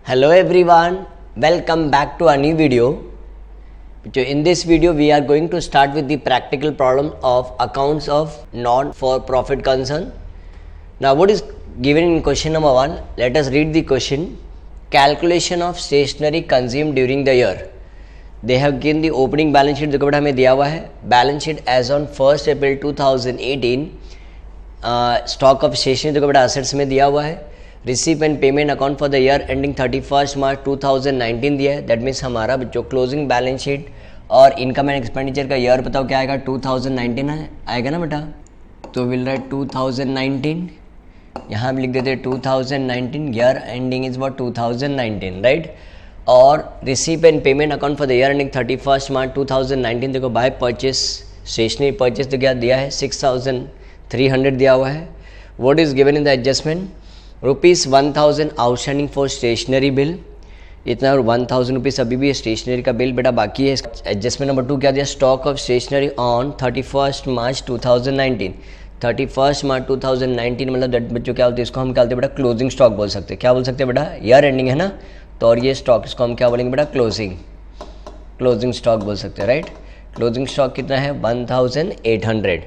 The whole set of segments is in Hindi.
Hello everyone, welcome back to a new video. So in this video we are going to start with the practical problem of accounts of non-for-profit concern. Now what is given in question number 1? Let us read the question. Calculation of stationery consumed during the year. They have given the opening balance sheet देखो बेटा हमें दिया हुआ है balance sheet as on 1st April 2018. Stock of stationery देखो बेटा असेट्स में दिया हुआ है. Receive and payment account for the year ending 31 March 2019 दिया है. दैट मीन्स हमारा जो क्लोजिंग बैलेंस शीट और इनकम एंड एक्सपेंडिचर का ईयर बताओ क्या आएगा 2019 आएगा ना बेटा. तो विल राइट 2019, यहाँ भी लिख देते 2019, year ending is what 2019 right. और receive and payment account for the year ending 31 March 2019 देखो बाय परचेस स्टेशनरी परचेस तो क्या दिया है 6300 दिया हुआ है. What is given in the adjustment ₹1000 outstanding for stationery bill. इतना 1000 रुपीज़ अभी भी स्टेशनरी का बिल बेटा बाकी है. एडजस्टमेंट नंबर 2 क्या दिया stock of stationery on 31 March 2019. 31 March 2019 मतलब बच्चों क्या बोलते हैं इसको हम क्या बोलते हैं बेटा क्लोजिंग स्टॉक बोल सकते हैं. क्या बोल सकते हैं बेटा ईयर एंडिंग है ना. तो और ये स्टॉक इसको हम क्या बोलेंगे बेटा क्लोजिंग स्टॉक बोल सकते हैं राइट. क्लोजिंग स्टॉक कितना है 1800.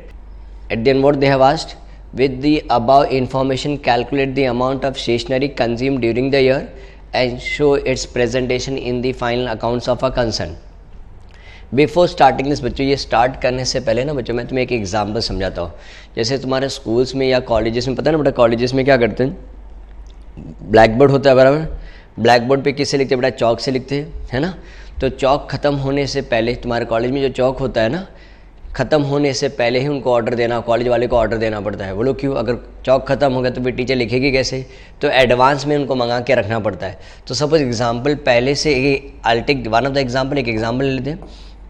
At the end what they have asked, with the above information calculate the amount of stationery consumed during the year and show its presentation in the final accounts of a concern. Before starting this बच्चों ये स्टार्ट करने से पहले ना बच्चों मैं तुम्हें एक एग्जाम्पल समझाता हूँ. जैसे तुम्हारे स्कूल्स में या कॉलेजेस में पता है ना बेटा कॉलेजेस में क्या करते हैं ब्लैक बोर्ड होता है बराबर. ब्लैक बोर्ड पे किससे लिखते हैं बेटा चौक से लिखते हैं है ना. तो चौक ख़त्म होने से पहले तुम्हारे कॉलेज में जो चौक होता है ना ख़त्म होने से पहले ही उनको ऑर्डर देना कॉलेज वाले को ऑर्डर देना पड़ता है. बोलो क्यों. अगर चौक ख़त्म हो गया तो फिर टीचर लिखेगी कैसे. तो एडवांस में उनको मंगा के रखना पड़ता है. तो सपोज एग्जांपल पहले से I take one of the example एक एग्जांपल ले लेते हैं.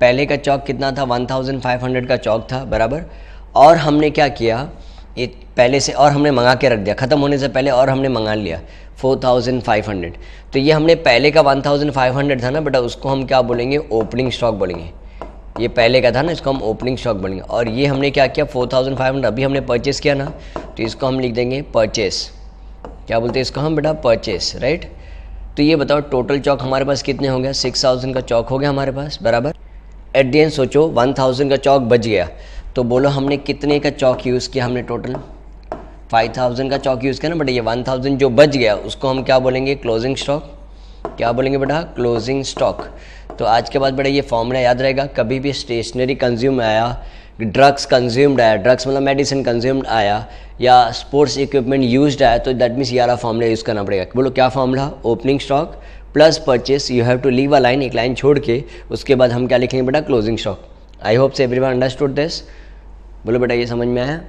पहले का चौक कितना था 1500 का चौक था बराबर. और हमने क्या किया ये पहले से और हमने मंगा के रख दिया ख़त्म होने से पहले और हमने मंगा लिया 4500. तो ये हमने पहले का 1500 था ना बेटा उसको हम क्या बोलेंगे ओपनिंग स्टॉक बोलेंगे. ये पहले का था ना इसको हम ओपनिंग स्टॉक बोलेंगे. और ये हमने क्या किया 4500 अभी हमने परचेस किया ना तो इसको हम लिख देंगे परचेस. क्या बोलते हैं इसको हम बेटा परचेस राइट. तो ये बताओ टोटल चौक हमारे पास कितने हो गया 6000 का चौक हो गया हमारे पास बराबर. एट द एंड सोचो 1000 का चौक बच गया तो बोलो हमने कितने का चौक यूज़ किया हमने टोटल 5000 का चौक यूज़ किया ना बेटा. ये 1000 जो बच गया उसको हम क्या बोलेंगे क्लोजिंग स्टॉक. क्या बोलेंगे बेटा क्लोजिंग स्टॉक. तो आज के बाद बेटा ये फॉर्मूला याद रहेगा. कभी भी स्टेशनरी कंज्यूम आया ड्रग्स कंज्यूम्ड आया ड्रग्स मतलब मेडिसिन कंज्यूम्ड आया या स्पोर्ट्स इक्विपमेंट यूज्ड आया तो दैट मीन्स यारा फॉर्मूला यूज़ करना पड़ेगा. बोलो क्या formula opening stock plus purchase. You have to leave a line एक लाइन छोड़ के उसके बाद हम क्या लिखेंगे बेटा closing stock. I hope so everyone understood this. बोलो बेटा ये समझ में आया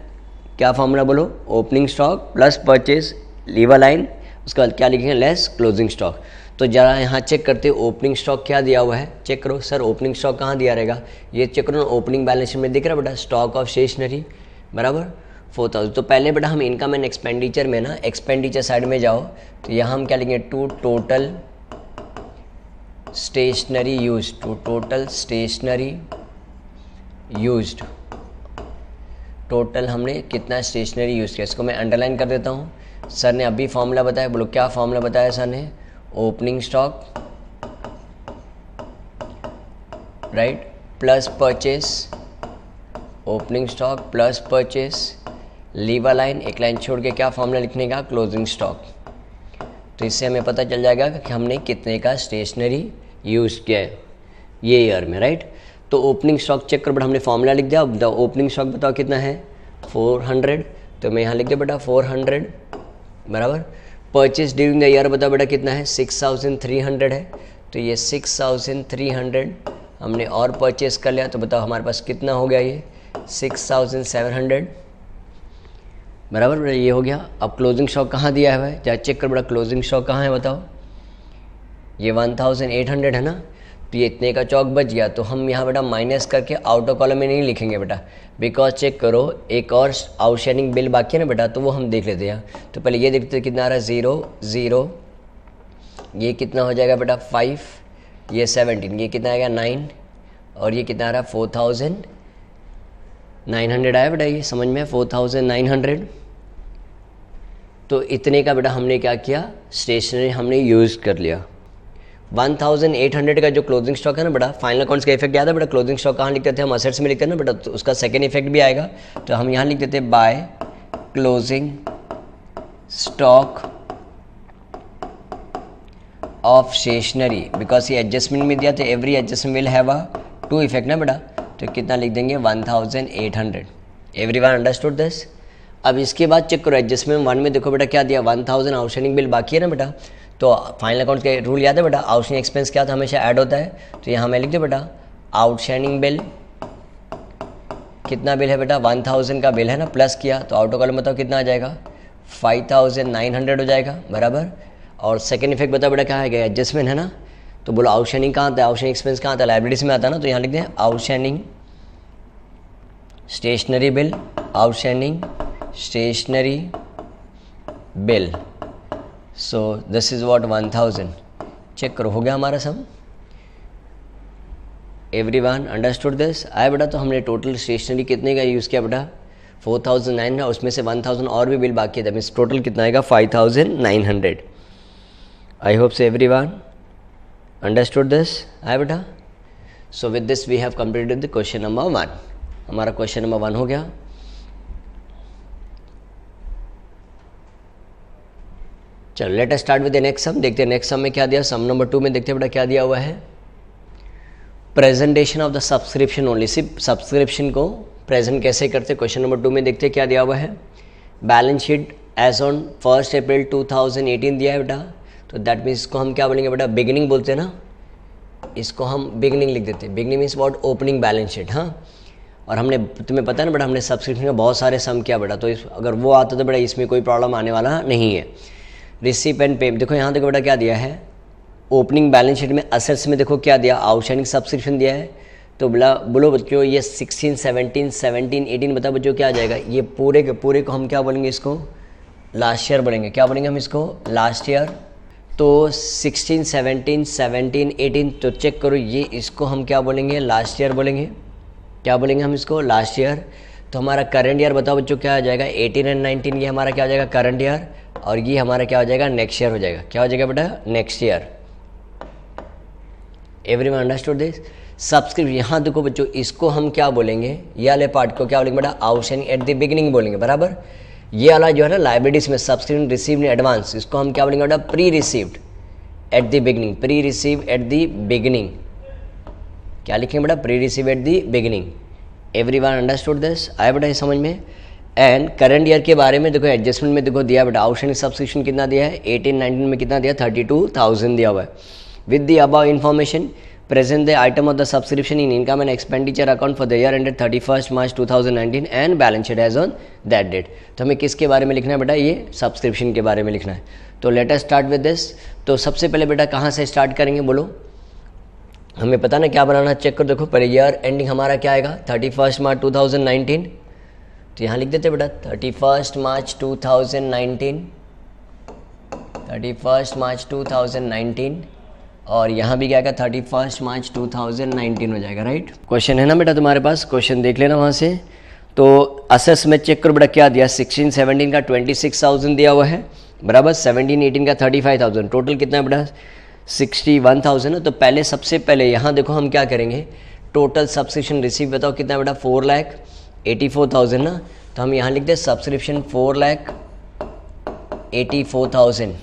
क्या फॉर्मूला बोलो opening stock plus purchase leave a line उसके बाद क्या लिखेंगे लेस क्लोजिंग स्टॉक. तो जरा यहाँ चेक करते ओपनिंग स्टॉक क्या दिया हुआ है. चेक करो सर ओपनिंग स्टॉक कहाँ दिया रहेगा. ये चेक करो ओपनिंग बैलेंस शीट में दिख रहा है बेटा स्टॉक ऑफ स्टेशनरी बराबर 4000. तो पहले बेटा हम इनकम एंड एक्सपेंडिचर में ना एक्सपेंडिचर साइड में जाओ तो यहाँ हम क्या लिखेंगे to total stationery use. To total stationery used. Total हमने कितना स्टेशनरी यूज़ किया इसको मैं अंडरलाइन कर देता हूँ. सर ने अभी फॉर्मूला बताया. बोलो क्या फॉर्मूला बताया सर ने opening stock right plus purchase. Opening stock plus purchase leave a line एक लाइन छोड़ के क्या फॉर्मूला लिखने का क्लोजिंग स्टॉक. तो इससे हमें पता चल जाएगा कि हमने कितने का स्टेशनरी यूज़ किया है ये ईयर में राइट. तो ओपनिंग स्टॉक चेक कर बेटा हमने फॉर्मूला लिख दिया. अब ओपनिंग स्टॉक बताओ कितना है 400. तो मैं यहाँ लिख दिया बेटा 400 बराबर. परचेज ड्यूरिंग द ईयर बताओ बेटा कितना है 6300 है. तो ये 6300 हमने और परचेस कर लिया तो बताओ हमारे पास कितना हो गया ये 6700 बराबर. ये हो गया. अब क्लोजिंग स्टॉक कहाँ दिया है भाई क्या चेक कर बेटा क्लोजिंग स्टॉक कहाँ है बताओ. ये 1800 है ना. तो ये इतने का चौक बच गया तो हम यहाँ बेटा माइनस करके आउटर कॉलम में नहीं लिखेंगे बेटा बिकॉज चेक करो एक और आउटस्टैंडिंग बिल बाकी है ना बेटा तो वो हम देख लेते हैं. तो पहले ये देखते हैं कितना आ रहा है 0 ये कितना हो जाएगा बेटा 5 ये 17 ये कितना आएगा 9 और ये कितना आ रहा है 4900 आया बेटा. ये समझ में 4900 तो इतने का बेटा हमने क्या किया, स्टेशनरी हमने यूज़ कर लिया। 1800 का जो क्लोजिंग स्टॉक है ना बेटा, फाइनल अकाउंट्स का इफेक्ट याद है बेटा, क्लोजिंग स्टॉक कहाँ लिखते थे हम, असेट्स में लिखते हैं ना बेटा, तो उसका सेकेंड इफेक्ट भी आएगा। तो हम यहाँ लिख देते by closing stock of stationery, because ये एडजस्टमेंट में दिया, तो every adjustment will have a two effect ना बेटा, तो कितना लिख देंगे 1800। Everyone understood this. अब इसके बाद चेक करो एडजस्टमेंट 1 में देखो बेटा क्या दिया, 1000 आउटस्टैंडिंग बिल बाकी है ना बेटा, तो फाइनल अकाउंट के रूल याद है बेटा, आउटस्टैंडिंग एक्सपेंस क्या था, हमेशा ऐड होता है। तो यहाँ मैं लिख दूँ बेटा आउटस्टैंडिंग बिल, कितना बिल है बेटा 1000 का बिल है ना, प्लस किया तो आउट कॉलम बताओ कितना आ जाएगा 5900 हो जाएगा बराबर। और सेकेंड इफेक्ट बताओ बेटा क्या है, एडजस्टमेंट है ना, तो बोलो आउटस्टैंडिंग कहाँ आता है, आउटस्टैंडिंग एक्सपेंस कहाँ आता है, लाइबिलिटीज में आता है ना, तो यहाँ लिख दें outstanding stationery bill, outstanding stationery bill. So this is what 1000। Check करो हो गया हमारा सम। Everyone understood this. आया बेटा, तो हमने टोटल स्टेशनरी कितने का यूज़ किया बेटा 4009 है, उसमें से 1000 और भी बिल बाकी है, मीन्स टोटल कितना आएगा 5900। I hope so everyone understood this. आया बेटा, so with this we have completed the question number 1। हमारा क्वेश्चन नंबर 1 हो गया। चलो let us start with the next sum. देखते हैं नेक्स्ट सम में क्या दिया, सम नंबर 2 में देखते हैं बेटा क्या दिया हुआ है, presentation of the subscription only, सिर्फ सब्सक्रिप्शन को प्रेजेंट कैसे करते, क्वेश्चन नंबर 2 में देखते हैं क्या दिया हुआ है। बैलेंस शीट एज ऑन 1 अप्रैल 2018 दिया है बेटा, तो दैट मीन्स इसको हम क्या बोलेंगे बेटा, बिगिनिंग बोलते हैं ना, इसको हम बिगिनिंग लिख देते हैं। Beginning means what, opening balance sheet. हाँ, और हमने तुम्हें पता है ना बेटा, हमने सब्सक्रिप्शन का बहुत सारे सम किया बेटा, तो अगर वो आता तो बेटा इसमें कोई प्रॉब्लम आने वाला नहीं है। रिसीप एंड पे, देखो यहाँ देखो बेटा क्या दिया है, ओपनिंग बैलेंस शीट में असेट्स में देखो क्या दिया, आउटस्टैंडिंग सब्सक्रिप्शन दिया है, तो बोलो बच्चों ये 16, 17, 17, 18 बताओ बच्चों क्या आ जाएगा, ये पूरे के पूरे को हम क्या बोलेंगे, इसको लास्ट ईयर बोलेंगे। क्या बोलेंगे हम इसको, लास्ट ईयर। तो 16, 17, 17, 18, तो चेक करो ये इसको हम क्या बोलेंगे, लास्ट ईयर बोलेंगे। क्या बोलेंगे हम इसको, लास्ट ईयर। तो हमारा करंट ईयर बताओ बच्चों क्या आ जाएगा, 18 एंड 19 ये हमारा क्या हो जाएगा करंट ईयर, और ये हमारा क्या हो जाएगा नेक्स्ट ईयर हो जाएगा। क्या हो जाएगा बेटा, next year. Everyone understood this. Subscription यहाँ देखो बच्चों, इसको हम क्या बोलेंगे, ये वाले पार्ट को क्या बोलेंगे बेटा, आउटस्टैंडिंग एट द बिगिनिंग बोलेंगे बराबर। ये वाला जो है ना लाइबिलिटीज में सब्सक्रिप्शन रिसीव्ड इन एडवांस, इसको हम क्या बोलेंगे बेटा, pre received at the beginning, pre receive at the beginning. क्या लिखेंगे बेटा, pre receive at the beginning. Everyone understood this. आया बेटा ये समझ में। एंड करंट ईयर के बारे में देखो एडजस्टमेंट में देखो दिया बेटा, आउटस्टैंडिंग सब्सक्रिप्शन कितना दिया है, 18, 19 में कितना दिया, 32,000 दिया हुआ है। With the above information present the item of the subscription in income and expenditure account for the year ended 31 March 2019 and balance sheet as on that date. तो हमें किसके बारे में लिखना है बेटा, ये सब्सक्रिप्शन के बारे में लिखना है। तो let us start with this. तो सबसे पहले बेटा कहाँ से स्टार्ट करेंगे बोलो, हमें पता ना क्या बनाना, चेक कर देखो। पहले ईयर एंडिंग हमारा क्या आएगा, 31 मार्च 2019, तो यहाँ लिख देते बेटा 31 मार्च 2019, 31 मार्च 2019, और यहाँ भी क्या आएगा 31 मार्च 2019 हो जाएगा, राइट। क्वेश्चन है ना बेटा तुम्हारे पास, क्वेश्चन देख लेना वहाँ से। तो असेस में चेक करो बेटा क्या दिया, 16, 17 का 26,000 दिया हुआ है बराबर, 17, 18 का 35,000, टोटल कितना है बेटा 61,000 है। तो पहले सबसे पहले यहाँ देखो हम क्या करेंगे, टोटल सब्सक्रिप्शन रिसीव बताओ कितना है बेटा, 4,84,000 ना, तो हम यहाँ लिख दे सब्सक्रिप्शन 4,84,000।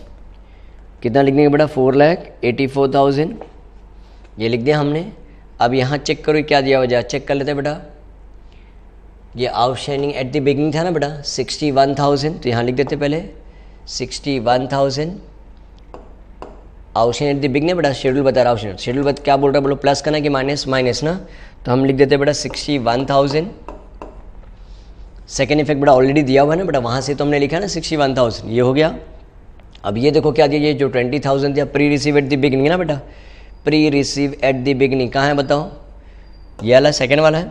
कितना लिख देंगे बेटा, 4,84,000 ये लिख दिया हमने। अब यहाँ चेक करो क्या दिया हुआ, चेक कर लेते हैं बेटा, ये आउटस्टैंडिंग एट द बिगिनिंग था ना बेटा 61,000, तो यहाँ लिख देते पहले 61,000 आउटस्टैंडिंग एट द बिगिनिंग बेटा, शेड्यूल बता रहा हूँ, शेड्यूल क्या बोल रहा है बोलो, प्लस का ना कि माइनस, माइनस ना, तो हम लिख देते बेटा 61,000। सेकेंड इफेक्ट बेटा ऑलरेडी दिया हुआ है ना बेटा, वहाँ से तो हमने लिखा ना 61,000, ये हो गया। अब ये देखो क्या दिया, ये जो 20,000 दिया pre receive at the beginning ना बेटा, pre receive at the beginning कहाँ है बताओ, ये वाला सेकेंड वाला है,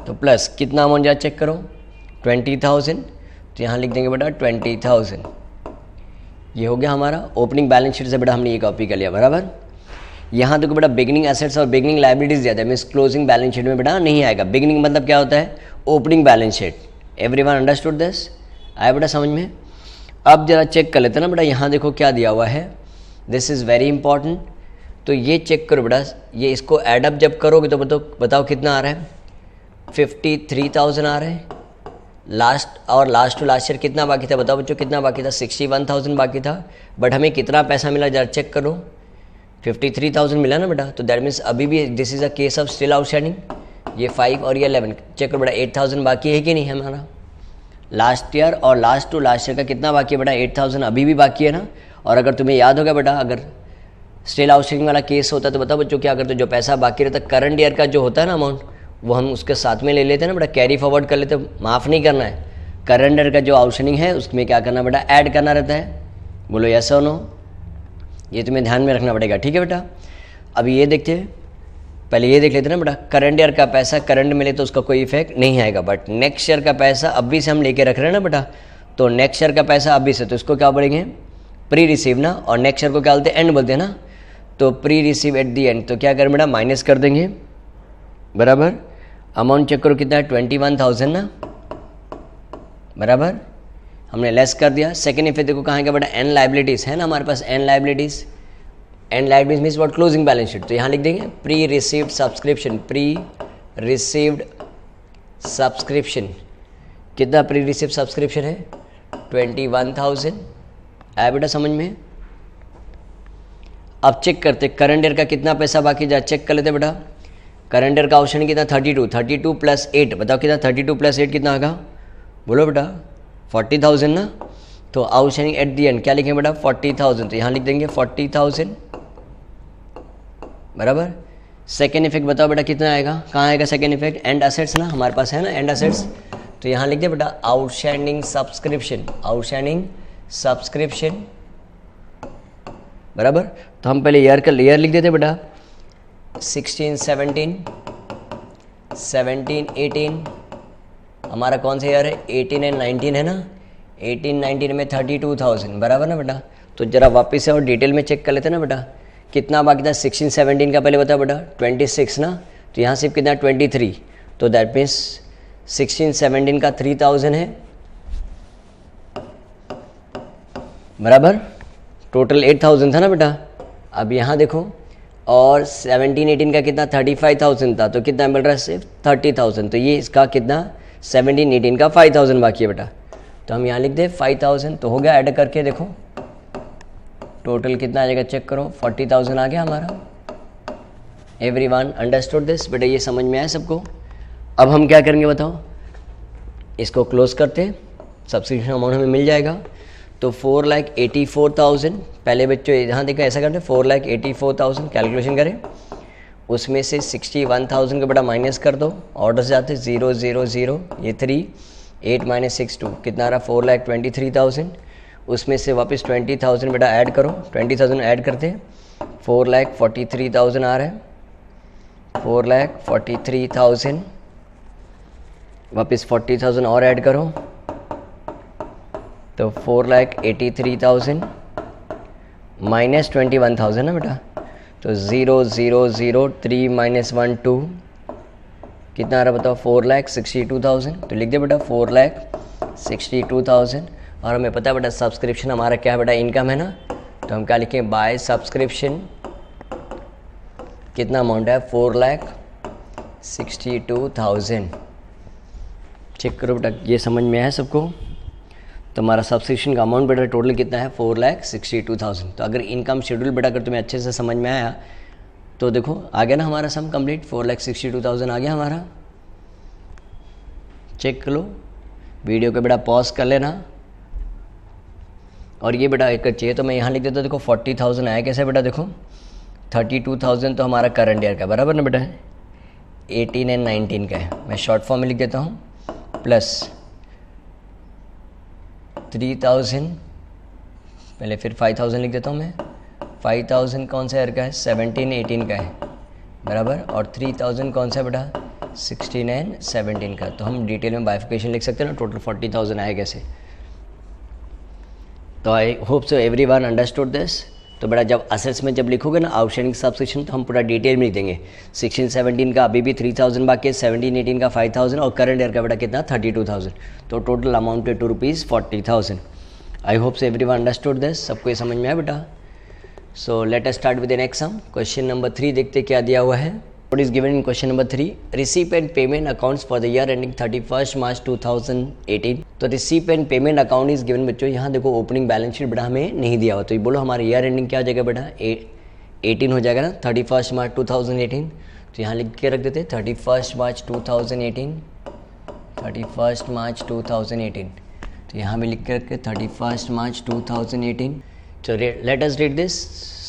तो प्लस कितना अमाउंट जाए चेक करो 20,000, तो यहाँ लिख देंगे बेटा 20,000। ये हो गया हमारा ओपनिंग बैलेंस शीट से बेटा हमने ये कॉपी कर लिया बराबर। यहाँ देखो बेटा बिगिनिंग एसेट्स और बिगिनिंग लायबिलिटीज दिया था, मीन्स क्लोजिंग बैलेंस शीट में बेटा नहीं आएगा। बिगिनिंग मतलब क्या होता है, opening balance sheet. Everyone understood this. आया बेटा समझ में। अब जरा चेक कर लेते हैं ना बेटा, यहाँ देखो क्या दिया हुआ है, दिस इज़ वेरी इंपॉर्टेंट। तो ये चेक करो बेटा, ये इसको एडअप जब करोगे तो बताओ कितना आ रहा है, 53,000 आ रहा है। लास्ट टू लास्ट ईयर कितना बाकी था, बताओ बच्चों कितना बाकी था, 61,000 बाकी था। बट हमें कितना पैसा मिला जरा चेक करो, 53,000 मिला ना बेटा। तो दैट मीन्स अभी भी this is a case of still outstanding. ये 5 और ये 11, चेक करो बेटा 8,000 बाकी है कि नहीं है हमारा। लास्ट ईयर और लास्ट टू लास्ट ईयर का कितना बाकी है बेटा, 8,000 अभी भी बाकी है ना। और अगर तुम्हें याद होगा बेटा, अगर स्टिल आउटस्टैंडिंग वाला केस होता तो बताओ बच्चों क्या करते, जो पैसा बाकी रहता करंट ईयर का जो होता है ना अमाउंट, वो हम उसके साथ में ले लेते हैं ना बेटा, कैरी फॉरवर्ड कर लेते, माफ़ नहीं करना है। करंट ईयर का जो आउटस्टैंडिंग है उसमें क्या करना बेटा, ऐड करना रहता है। बोलो यस और नो, ये तुम्हें ध्यान में रखना पड़ेगा, ठीक है बेटा। अभी ये देखते हैं, पहले ये देख लेते हैं ना बेटा, करंट ईयर का पैसा करंट मिले तो उसका कोई इफेक्ट नहीं आएगा, बट नेक्स्ट ईयर का पैसा अभी से हम लेके रख रहे हैं ना बेटा, तो नेक्स्ट ईयर का पैसा अभी से, तो इसको क्या बोलेंगे, प्री रिसीव ना, और नेक्स्ट ईयर को क्या बोलते हैं, एंड बोलते हैं ना। तो pre receive at the and, तो क्या करें बेटा, माइनस कर देंगे, बराबर। अमाउंट चेक करो कितना है, 21,000 ना, बराबर। हमने लेस कर दिया। सेकेंड इफेक्ट देखो कहाँ है बेटा, एन लाइबिलिटीज़ है ना हमारे पास, end liabilities. End liabilities means what, closing balance sheet. तो यहाँ लिख देंगे pre received subscription, pre received subscription. कितना प्री रिसीव्ड सब्सक्रिप्शन है, 21,000। आया बेटा समझ में। अब चेक करते करंट ईयर का कितना पैसा बाकी, जा चेक कर लेते बेटा। करंट ईयर का ऑप्शन कितना, 32 प्लस 8, बताओ कितना, 32 प्लस 8 कितना आएगा, बोलो बेटा 40,000 ना। तो आउटस्टैंडिंग एट दी एंड क्या लिखेंगे बेटा, 40,000। तो यहाँ लिख देंगे 40,000, बराबर। सेकेंड इफेक्ट बताओ बेटा कितना आएगा, कहाँ आएगा सेकेंड इफेक्ट, एंड असेट्स ना, हमारे पास है ना एंड असेट्स। तो यहाँ लिख दे बेटा आउटस्टैंडिंग सब्सक्रिप्शन, आउटस्टैंडिंग सब्सक्रिप्शन, बराबर। तो हम पहले ईयर का ईयर लिख देते बेटा, 16, 17, 18, हमारा कौन सा ईयर है, 18 एंड 19 है ना। 18, 19 में 32,000, बराबर ना बेटा। तो जरा वापस से और डिटेल में चेक कर लेते ना बेटा, कितना बाकी था, 16, 17 का पहले बताओ बेटा, 26 ना। तो यहाँ सिर्फ कितना, 23। तो दैट मीन्स 16, 17 का 3,000 है, बराबर। टोटल 8,000 था ना बेटा। अब यहाँ देखो, और 17, 18 का कितना, 35,000 था, तो कितना मिल रहा है, सिर्फ 30,000। तो ये इसका कितना, 17, 18 का 5,000 बाकी है बेटा। तो हम यहाँ लिख दे 5,000, तो हो गया। ऐड करके देखो टोटल कितना आ जाएगा, चेक करो, 40,000 आ गया हमारा। एवरीवन अंडरस्टूड दिस, बेटा ये समझ में आया सबको। अब हम क्या करेंगे बताओ, इसको क्लोज करते हैं, सब्सक्रिप्शन अमाउंट हमें मिल जाएगा। तो 4,84,000, पहले बच्चों यहाँ देखो ऐसा करते हैं, 4,84,000 कैलकुलेशन करें, उसमें से 61,000 का बेटा माइनस कर दो, ऑर्डर से जाते 0, 0, 0, ये 3, 8 - 6, 2, कितना आ रहा, 4,23,000। उसमें से वापस 20,000 बेटा ऐड करो, 20,000 ऐड करते हैं, 4,43,000 आ रहा है, 4,43,000, वापस 40,000 और ऐड करो, तो 4,83,000 माइनस 21,000 ना बेटा। तो 0, 0, 0, 3 - 1, 2, कितना आ रहा बताओ, 4,62,000। तो लिख दे बेटा 4,62,000। और हमें पता है बेटा सब्सक्रिप्शन हमारा क्या है बेटा, इनकम है ना। तो हम क्या लिखें, बाय सब्सक्रिप्शन कितना अमाउंट है, 4,62,000। चेक करो बेटा, ये समझ में आया सबको। तो हमारा सब्सक्रिप्शन का अमाउंट बेटा टोटल कितना है, 4,62,000। तो अगर इनकम शेड्यूल बेटा अगर तुम्हें अच्छे से समझ में आया तो देखो आ गया ना हमारा सम कंप्लीट, 4,62,000 आ गया हमारा। चेक कर लो, वीडियो को बेटा पॉज कर लेना। और ये बेटा एक चाहिए तो मैं यहाँ लिख देता, देखो 40,000 आया कैसे बेटा, देखो 32,000 तो हमारा करंट ईयर का, बराबर ना बेटा, 18 एंड 19 का है। मैं शॉर्ट फॉर्म में लिख देता हूँ, प्लस 3,000, पहले फिर 5,000 लिख देता हूँ मैं। 5,000 कौन सा ईयर का है, 17, 18 का है, बराबर। और 3,000 कौन सा बेटा, 16 एंड 17 का। तो हम डिटेल में बाइफिकेशन लिख सकते हैं ना, टोटल 40,000 आए कैसे। तो I hope so everyone understood this. तो बेटा जब असेट्स में जब लिखोगे ना आउटस्टैंडिंग सब्सक्रिप्शन, तो हम पूरा डिटेल में लिख देंगे। 16, 17 का अभी भी 3,000 बाकी है, 17, 18 का 5,000 और करंट ईयर का बेटा कितना, 32,000। तो टोटल अमाउंट है ₹40,000। I hope so everyone understood this, सबको ये समझ में आया बेटा। So let us start with the next some. Question number 3 देखते क्या दिया हुआ है। What is given in question number 3? Receipt and payment accounts for the year ending 31st March 2018. तो receipt and payment account is given बच्चों, यहाँ देखो ओपनिंग बैलेंस शीट बेटा हमें नहीं दिया हुआ, तो ये बोलो हमारे ईयर एंडिंग क्या हो जाएगा बेटा, 18 हो जाएगा ना, 31st मार्च 2018। तो यहाँ लिख के रख देते 31st मार्च 2018, 31st मार्च 2018। तो यहाँ भी लिख के रख के 31st मार्च 2018। तो let us read this.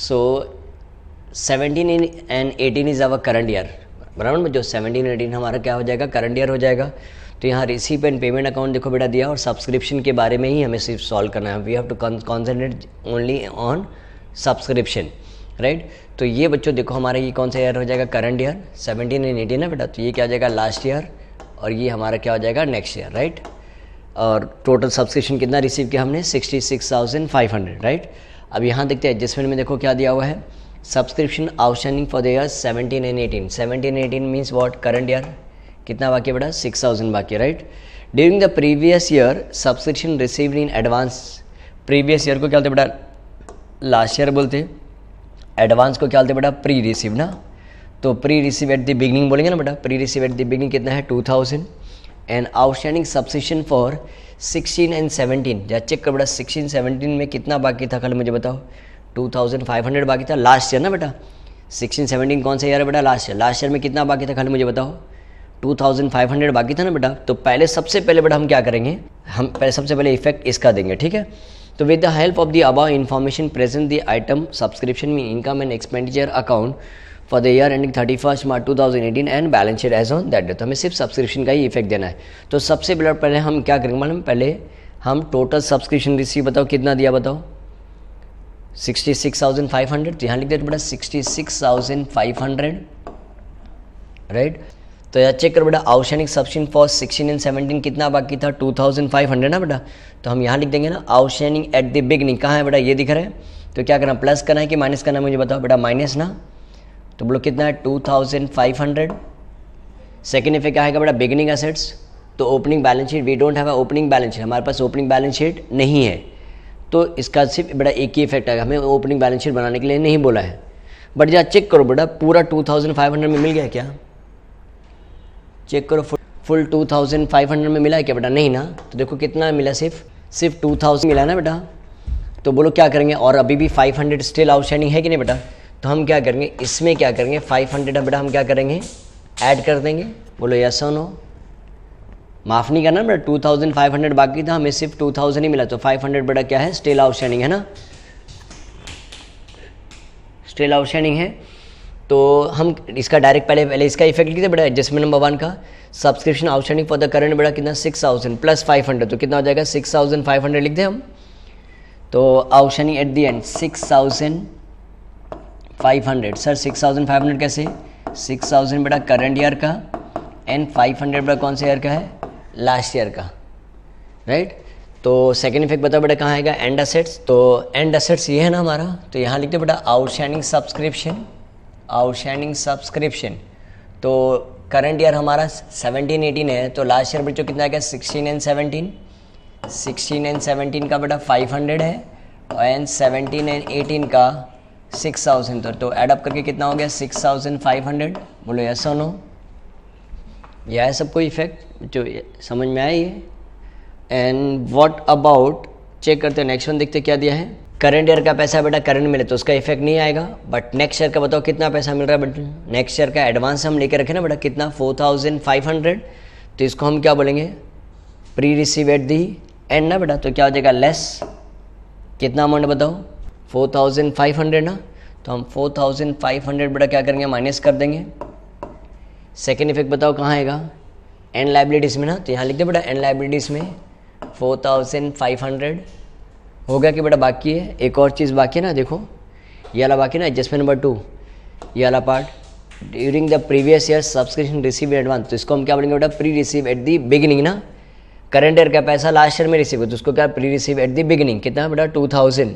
So 17 and 18 is our current year, बराबर में, जो 17 18 हमारा क्या हो जाएगा, करंट ईयर हो जाएगा। तो यहाँ रिसीप एंड पेमेंट अकाउंट देखो बेटा दिया, और सब्सक्रिप्शन के बारे में ही हमें सिर्फ सॉल्व करना है। We have to concentrate only on subscription, right. तो ये बच्चों देखो हमारा ये कौन सा ईयर हो जाएगा, करंट ईयर, 17 एंड 18 है बेटा। तो ये क्या हो जाएगा, लास्ट ईयर, और ये हमारा क्या हो जाएगा, नेक्स्ट ईयर, राइट। और टोटल सब्सक्रिप्शन कितना रिसीव किया हमने, 66,500, राइट। अब यहाँ देखते हैं एडजस्टमेंट में, देखो क्या दिया हुआ है, subscription outstanding for the year 17 and 18। 17 18 means what, current year, कितना बाकी है बेटा, 6,000 बाकी है, right. During the previous year subscription received in advance, previous year को क्या बोलते बेटा, लास्ट ईयर बोलते, एडवांस को क्या बोलते बेटा, प्री रिसीव ना। तो pre receive at the beginning बोलेंगे ना बेटा, pre receive at the beginning कितना है, 2000। And outstanding subscription for 16 and 17, या चेक कर बेटा 16 17 में कितना बाकी था, कल मुझे बताओ, 2500 बाकी था, लास्ट ईयर ना बेटा। 16 17 कौन सा ईयर है बेटा, लास्ट ईयर। लास्ट ईयर में कितना बाकी था, खाली मुझे बताओ, 2500 बाकी था ना बेटा। तो पहले सबसे पहले बेटा हम क्या करेंगे, हम पहले सबसे पहले इफेक्ट इसका देंगे, ठीक है। तो with the help of the above information present the item subscription में income and expenditure account for the year ending 31st March 2018 and balance sheet as on that day. तो हमें सिर्फ सब्सक्रिप्शन का ही इफेक्ट देना है। तो सबसे पहले हम क्या करेंगे मालूम, पहले हम टोटल सब्सक्रिप्शन रिसीव बताओ कितना दिया, बताओ 66,500। तो यहाँ लिख देते बेटा 66,500, राइट। तो यहाँ चेक कर बेटा आउटस्टैंडिंग सब्सक्रिप्शन फॉर 16 एंड 17 कितना बाकी था, 2500 ना बेटा। तो हम यहाँ लिख देंगे ना आउटस्टैंडिंग एट द बिगनिंग, कहाँ है बेटा, ये दिख रहा है। तो क्या करना, प्लस करना है कि माइनस करना है, मुझे बताओ बेटा, माइनस ना। तो बोलो कितना है, 2500। सेकेंड इफेक्ट क्या आएगा बेटा, बिगनिंग एसेट्स। तो opening balance sheet, we don't have opening balance sheet, हमारे पास ओपनिंग बैलेंस शीट नहीं है। तो इसका सिर्फ बेटा एक ही इफेक्ट आएगा, हमें ओपनिंग बैलेंस शीट बनाने के लिए नहीं बोला है। बट जहाँ चेक करो बेटा पूरा 2500 में मिल गया क्या, चेक करो फुल 2500 में मिला है क्या बेटा, नहीं ना। तो देखो कितना मिला, सिर्फ 2000 मिला ना बेटा। तो बोलो क्या करेंगे, और अभी भी 500 स्टिल आउटस्टैंडिंग है कि नहीं बेटा। तो हम क्या करेंगे, इसमें क्या करेंगे, 500 बेटा हम क्या करेंगे, ऐड कर देंगे। बोलो यस और नो, माफ़ नहीं करना बेटा, 2500 बाकी था, हमें सिर्फ 2000 ही मिला। तो 500 बेटा क्या है, स्टिल आउटस्टैंडिंग है ना, स्टिल आउटस्टैंडिंग है। तो हम इसका डायरेक्ट पहले इसका इफेक्ट लिखते बेटा, एडजस्टमेंट नंबर 1 का subscription outstanding for the current बेटा कितना, 6000 प्लस 500, तो कितना हो जाएगा, 6500 लिख दें हम। तो outstanding at the end 6500। Sir 6500 कैसे, 6000 बेटा करंट ईयर का एंड 500 बेटा कौन से ईयर का है, लास्ट ईयर का, राइट। तो सेकेंड इफेक्ट बताओ बेटा कहाँ आएगा, एंड असेट्स। तो एंड असेट्स ये है ना हमारा, तो यहाँ लिखते बेटा आउटस्टैंडिंग सब्सक्रिप्शन, आउटस्टैंडिंग सब्सक्रिप्शन। तो करंट ईयर हमारा 17 18 है, तो लास्ट ईयर बच्चों कितना आएगा, 16 एंड 17। 16 एंड 17 का बेटा 500 है, एंड 17 एंड 18 का 6000। तो एडअप करके कितना हो गया, 6500। बोलो यस और नो, यह है सबको इफेक्ट जो समझ में आया ये। एंड व्हाट अबाउट, चेक करते हैं नेक्स्ट वन, देखते क्या दिया है। करंट ईयर का पैसा बेटा करंट मिले तो उसका इफेक्ट नहीं आएगा, बट नेक्स्ट ईयर का बताओ कितना पैसा मिल रहा है बेटा। नेक्स्ट ईयर का एडवांस हम लेकर रखे ना बेटा, कितना 4500। तो इसको हम क्या बोलेंगे, pre receive at the and ना बेटा। तो क्या हो जाएगा, लेस कितना अमाउंट बताओ, 4500 ना। तो हम 4500 बेटा क्या करेंगे, माइनस कर देंगे। सेकेंड इफेक्ट बताओ कहाँ आएगा, एंड लाइबिलिटीज़ में ना। तो यहाँ लिख दे बेटा एंड लाइबिलिटीज़ में 4500 हो गया कि बेटा बाकी है, एक और चीज़ बाकी है ना, देखो ये वाला बाकी ना, एडजस्टमेंट नंबर 2, ये वाला part, during the previous year subscription receive in advance. तो इसको हम क्या बोलेंगे बेटा, pre receive at the beginning ना। करंट ईयर का पैसा लास्ट ईयर में रिसीव हो, तो उसको क्या pre receive at the beginning, कितना बेटा 2000।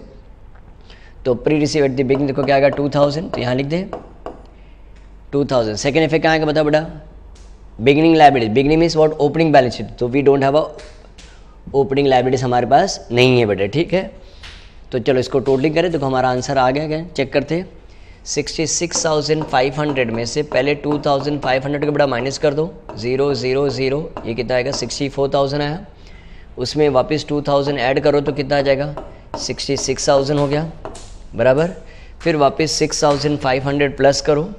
तो pre receive at the beginning देखो क्या आएगा 2000। तो यहाँ लिख दें 2000। सेकेंड इफेक्ट कहाँ आएगा बताओ बेटा, beginning liability. Beginning means what, opening balance sheet. तो we don't have a opening liabilities हमारे पास नहीं है बेटे, ठीक है। तो चलो इसको टोटलिंग करें तो हमारा आंसर आ गया क्या, चेक करते हैं। 66,500 में से पहले 2,500 का बड़ा माइनस कर दो, 0 0 0, ये कितना आएगा 64,000 आया। उसमें वापस 2,000 ऐड करो तो कितना आ जाएगा 66,000 हो गया, बराबर। फिर वापस 6,500 प्लस करो,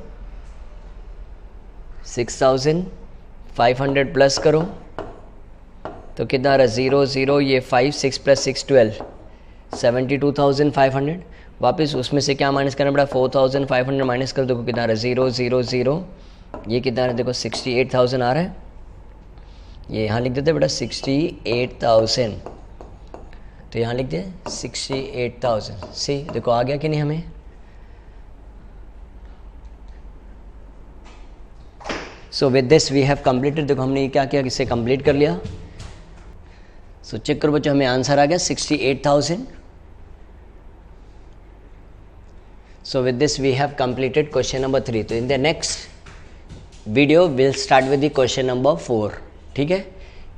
6,500 प्लस करो तो कितना आ रहा है 0 0, ये 5 6 + 6 12, 72,500। वापस उसमें से क्या माइनस करना पड़ा, 4,500 माइनस कर दो, कितना आ रहा है 0 0 0, ये कितना आ रहा है देखो 68,000 आ रहा है। ये यहाँ लिख देते बेटा 68,000, तो यहाँ लिख दे 68,000। सी देखो आ गया कि नहीं हमें। So with this we have completed, देखो हमने क्या किया, इसे कंप्लीट कर लिया। सो चेक करो बच्चों, हमें आंसर आ गया 68,000। So with this we have completed question number 3. तो in the next video we'll start with the question number 4. ठीक है,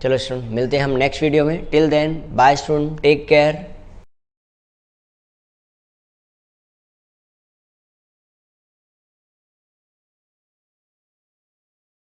चलो स्टूडेंट मिलते हैं हम नेक्स्ट वीडियो में। Till then bye student, take care.